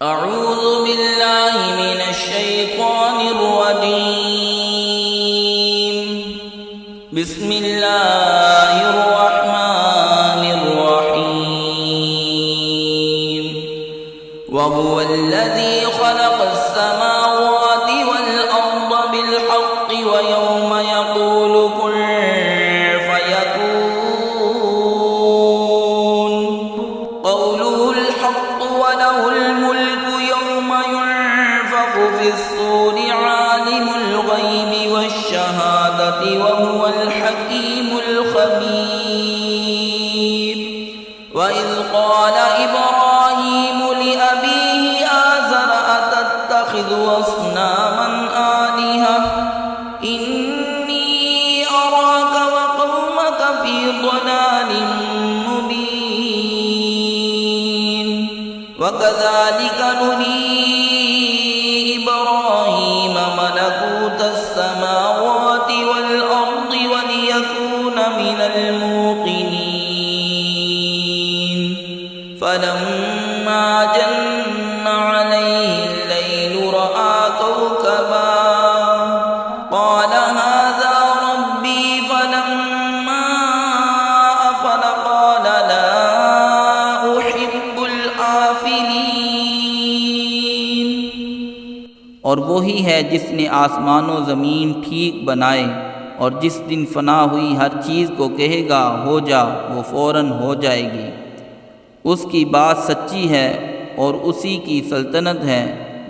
اعوذ باللہ من الشیطان الرجیم بسم اللہ الرحمن الرحیم وهو الذی خلق السماوات والارض بالحق ویوم یقول کن فیکون قوله الحق وله الملك يوم ينفخ في الصور عالم الغيب والشهادة وهو الحكيم الخبير وإذ قال إبراهيم لأبيه آزر أتتخذ أصناما آلهة إني أراك وقومك في ضلال مبين وكذلك نري إبراهيم ملكوت السماوات والأرض وليكون من الموقنين فلما جن عليه الليل رأى كوكبا قال هذا ربي فلما أفل قال لا أحب الآفلين اور وہی ہے جس نے آسمان و زمین ٹھیک بنائے، اور جس دن فنا ہوئی ہر چیز کو کہے گا ہو جا، وہ فوراً ہو جائے گی۔ اس کی بات سچی ہے اور اسی کی سلطنت ہے۔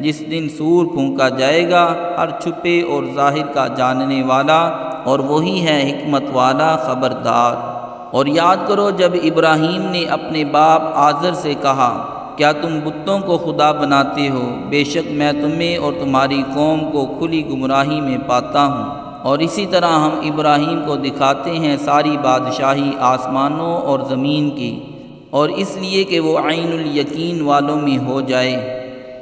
جس دن سور پھونکا جائے گا، ہر چھپے اور ظاہر کا جاننے والا، اور وہی ہے حکمت والا خبردار۔ اور یاد کرو جب ابراہیم نے اپنے باپ آزر سے کہا، کیا تم بتوں کو خدا بناتے ہو؟ بے شک میں تمہیں اور تمہاری قوم کو کھلی گمراہی میں پاتا ہوں۔ اور اسی طرح ہم ابراہیم کو دکھاتے ہیں ساری بادشاہی آسمانوں اور زمین کی، اور اس لیے کہ وہ عین الیقین والوں میں ہو جائے۔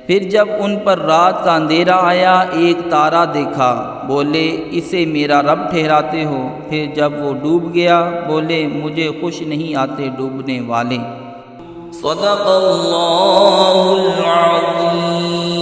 پھر جب ان پر رات کا اندھیرا آیا، ایک تارا دیکھا، بولے اسے میرا رب ٹھہراتے ہو؟ پھر جب وہ ڈوب گیا، بولے مجھے خوش نہیں آتے ڈوبنے والے۔ صدق اللہ العظیم۔